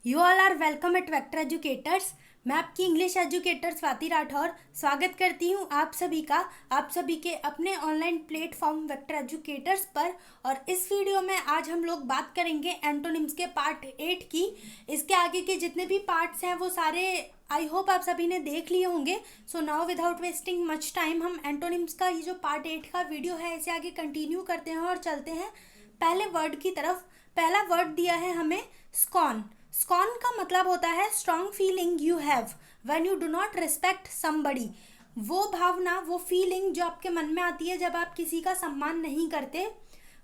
You all are welcome at Vector Educators. मैं आपकी English educator Swati Rathore स्वागत करती हूँ आप सभी का, आप सभी के अपने ऑनलाइन प्लेटफॉर्म वेक्टर एजुकेटर्स पर। और इस वीडियो में आज हम लोग बात करेंगे एंटोनिम्स के पार्ट 8 की। इसके आगे के जितने भी पार्ट्स हैं वो सारे आई होप आप सभी ने देख लिए होंगे। So now without wasting much time हम एंटोनिम्स का ये जो पार्ट 8 का वीडियो है इसे आगे कंटिन्यू करते हैं और चलते हैं पहले वर्ड की तरफ। पहला वर्ड दिया है हमें स्कॉन। स्कॉन का मतलब होता है strong feeling you have when you do not respect somebody. वो भावना, वो फीलिंग जो आपके मन में आती है जब आप किसी का सम्मान नहीं करते,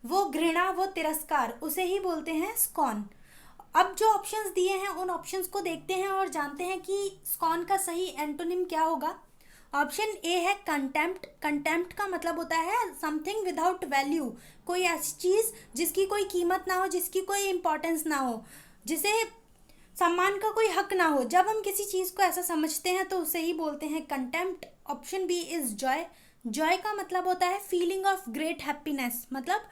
वो घृणा, वो तिरस्कार, उसे ही बोलते हैं स्कॉन। अब जो ऑप्शंस दिए हैं उन ऑप्शंस को देखते हैं और जानते हैं कि स्कॉन का सही एंटोनिम क्या होगा। ऑप्शन ए है कंटेम्प्ट। कंटेम्प्ट का मतलब होता है समथिंग विदाउट वैल्यू, कोई ऐसी चीज़ जिसकी कोई कीमत ना हो, जिसकी कोई इंपॉर्टेंस ना हो, जिसे सम्मान का कोई हक ना हो। जब हम किसी चीज़ को ऐसा समझते हैं तो उसे ही बोलते हैं contempt. Option B is joy. Joy का मतलब होता है फीलिंग ऑफ ग्रेट हैप्पीनेस, मतलब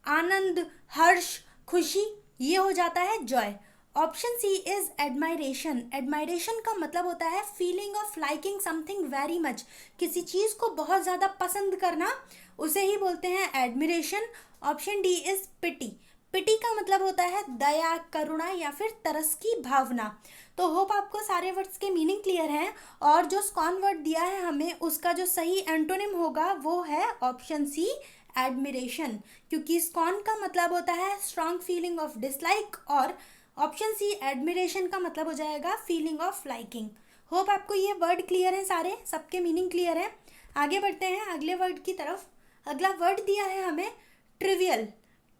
आनंद, हर्ष, खुशी, ये हो जाता है joy. Option C is admiration. Admiration का मतलब होता है feeling of liking something very much, किसी चीज़ को बहुत ज़्यादा पसंद करना, उसे ही बोलते हैं एडमिरेशन। ऑप्शन डी इज पिटी। पिटी का मतलब होता है दया, करुणा या फिर तरस की भावना। तो होप आपको सारे वर्ड्स के मीनिंग क्लियर हैं। और जो स्कॉन वर्ड दिया है हमें, उसका जो सही एंटोनिम होगा वो है ऑप्शन सी एडमिरेशन, क्योंकि स्कॉन का मतलब होता है स्ट्रॉन्ग फीलिंग ऑफ डिसलाइक और ऑप्शन सी एडमिरेशन का मतलब हो जाएगा फीलिंग ऑफ लाइकिंग। होप आपको ये वर्ड क्लियर है, सारे सबके मीनिंग क्लियर है। आगे बढ़ते हैं अगले वर्ड की तरफ। अगला वर्ड दिया है हमें ट्रिवियल।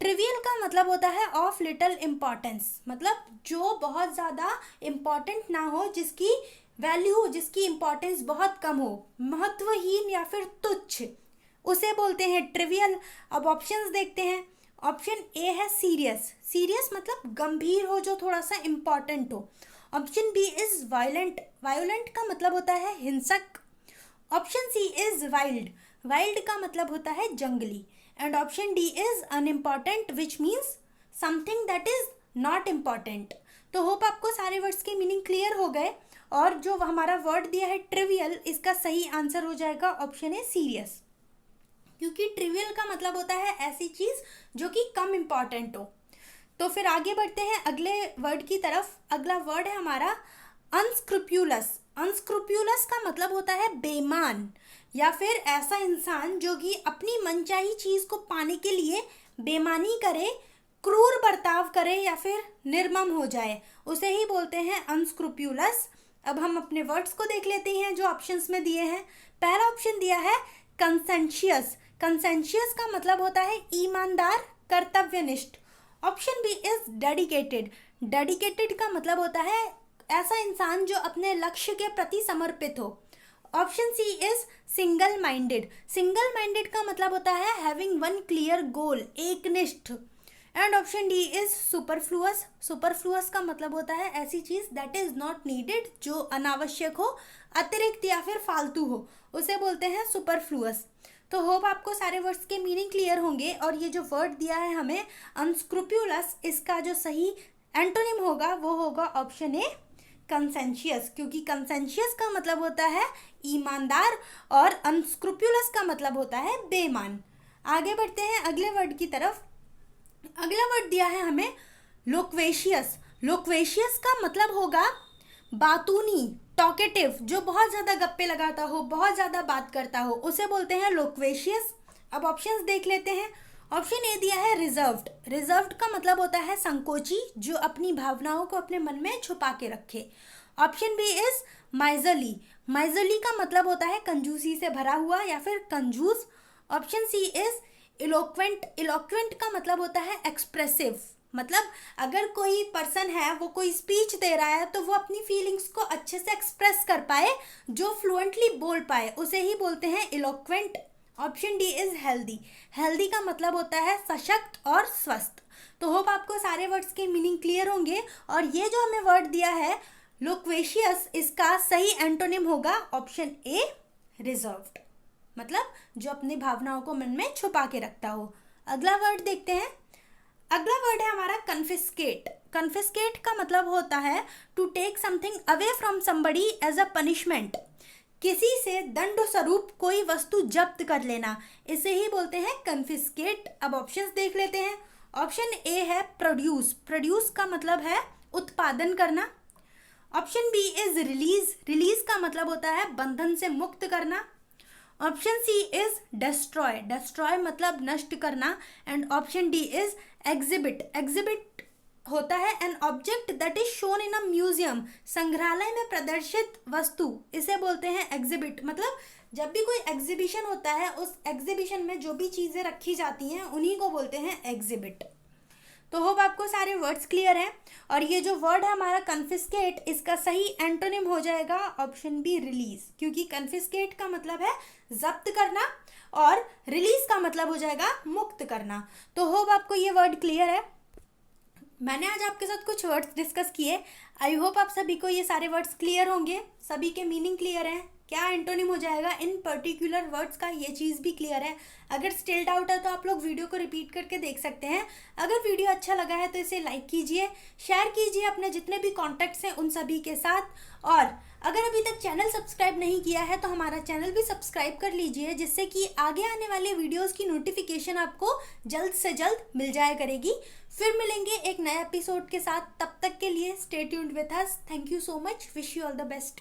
ट्रिवियल का मतलब होता है ऑफ लिटिल इम्पॉर्टेंस, मतलब जो बहुत ज़्यादा इम्पॉर्टेंट ना हो, जिसकी वैल्यू, जिसकी इम्पॉर्टेंस बहुत कम हो, महत्वहीन या फिर तुच्छ, उसे बोलते हैं ट्रिवियल। अब ऑप्शंस देखते हैं। ऑप्शन ए है सीरियस। सीरियस मतलब गंभीर हो, जो थोड़ा सा इम्पॉर्टेंट हो। Option B is violent. Violent का मतलब होता है हिंसक। Option C is wild. Wild का मतलब होता है जंगली। And option D is unimportant which means something that is not important. तो होप आपको सारे वर्ड्स के मीनिंग क्लियर हो गए। और जो हमारा वर्ड दिया है ट्रिवियल, इसका सही आंसर हो जाएगा ऑप्शन ए सीरियस, क्योंकि ट्रिवियल का मतलब होता है ऐसी चीज़ जो कि कम इम्पॉर्टेंट हो। तो फिर आगे बढ़ते हैं अगले वर्ड की तरफ। अगला वर्ड है हमारा अनस्क्रूप्यूलस। अनस्क्रूप्यूलस का मतलब होता है बेईमान या फिर ऐसा इंसान जो कि अपनी मनचाही चीज़ को पाने के लिए बेईमानी करे, क्रूर बर्ताव करे या फिर निर्मम हो जाए, उसे ही बोलते हैं अनस्क्रूप्यूलस। अब हम अपने वर्ड्स को देख लेते हैं जो ऑप्शंस में दिए हैं। पहला ऑप्शन दिया है कंसेंशियस। कंसेंशियस का मतलब होता है ईमानदार, कर्तव्यनिष्ठ। Option B is dedicated. Dedicated का मतलब होता है ऐसा इंसान जो अपने लक्ष्य के प्रति समर्पित हो। Option C is single minded. Single minded का मतलब होता है हैविंग वन क्लियर गोल, एकनिष्ठ। And option D is superfluous. Superfluous का मतलब होता है ऐसी चीज दैट इज नॉट नीडेड, जो अनावश्यक हो, अतिरिक्त या फिर फालतू हो, उसे बोलते हैं सुपरफ्लुअस। तो होप आपको सारे वर्ड्स के मीनिंग क्लियर होंगे। और ये जो वर्ड दिया है हमें अनस्क्रूप्यूलस, इसका जो सही एंटोनिम होगा वो होगा ऑप्शन ए कंसेंशियस, क्योंकि कंसेंशियस का मतलब होता है ईमानदार और अनस्क्रूप्यूलस का मतलब होता है बेईमान। आगे बढ़ते हैं अगले वर्ड की तरफ। अगला वर्ड दिया है हमें लोक्वेशियस। लोक्वेशियस का मतलब होगा बातूनी, टॉकेटिव, जो बहुत ज़्यादा गप्पे लगाता हो, बहुत ज़्यादा बात करता हो, उसे बोलते हैं लोक्वेशियस। अब ऑप्शंस देख लेते हैं। ऑप्शन ए दिया है रिजर्व्ड। रिजर्व्ड का मतलब होता है संकोची, जो अपनी भावनाओं को अपने मन में छुपा के रखे। Option B is miserly. Miserly का मतलब होता है कंजूसी से भरा हुआ या फिर कंजूस। Option C is eloquent. Eloquent का मतलब होता है एक्सप्रेसिव, मतलब अगर कोई पर्सन है, वो कोई स्पीच दे रहा है तो वो अपनी फीलिंग्स को अच्छे से एक्सप्रेस कर पाए, जो फ्लुएंटली बोल पाए, उसे ही बोलते हैं eloquent. Option D is healthy. Healthy का मतलब होता है सशक्त और स्वस्थ। तो होप आपको सारे वर्ड्स के मीनिंग क्लियर होंगे। और ये जो हमें वर्ड दिया है लोक्वेशियस, इसका सही एंटोनिम होगा ऑप्शन ए रिजर्व्ड, मतलब जो अपनी भावनाओं को मन में छुपा के रखता हो। अगला वर्ड देखते हैं। अगला वर्ड है हमारा कन्फिस्केट। कन्फिस्केट का मतलब होता है to take something away from somebody as a punishment. किसी से दंड स्वरूप कोई वस्तु जब्त कर लेना, इसे ही बोलते हैं कन्फिस्केट। अब ऑप्शंस देख लेते हैं। ऑप्शन ए है प्रोड्यूस। प्रोड्यूस का मतलब है उत्पादन करना। Option B is release. Release का मतलब होता है बंधन से मुक्त करना। Option C is destroy. Destroy मतलब नष्ट करना। And option D is exhibit. Exhibit होता है an object that is shown in a museum. संग्रहालय में प्रदर्शित वस्तु, इसे बोलते हैं एग्जिबिट। मतलब जब भी कोई एग्जीबिशन होता है, उस एग्जीबिशन में जो भी चीज़ें रखी जाती हैं उन्हीं को बोलते हैं एग्जिबिट। तो होप आपको सारे वर्ड्स क्लियर हैं। और ये जो वर्ड है हमारा कन्फिस्केट, इसका सही एंटोनिम हो जाएगा ऑप्शन बी रिलीज, क्योंकि कन्फिस्केट का मतलब है जब्त करना और रिलीज का मतलब हो जाएगा मुक्त करना। तो होप आपको ये वर्ड क्लियर है। मैंने आज आपके साथ कुछ वर्ड्स डिस्कस किए। आई होप आप सभी को ये सारे वर्ड्स क्लियर होंगे, सभी के मीनिंग क्लियर है, क्या एंटोनिम हो जाएगा इन पर्टिकुलर वर्ड्स का, ये चीज़ भी क्लियर है। अगर स्टिल डाउट है तो आप लोग वीडियो को रिपीट करके देख सकते हैं। अगर वीडियो अच्छा लगा है तो इसे लाइक कीजिए, शेयर कीजिए अपने जितने भी कॉन्टैक्ट्स हैं उन सभी के साथ। और अगर अभी तक चैनल सब्सक्राइब नहीं किया है तो हमारा चैनल भी सब्सक्राइब कर लीजिए, जिससे कि आगे आने वाले वीडियोस की नोटिफिकेशन आपको जल्द से जल्द मिल जाया करेगी। फिर मिलेंगे एक नए एपिसोड के साथ, तब तक के लिए stay tuned with us. Thank you so much, wish you all the best.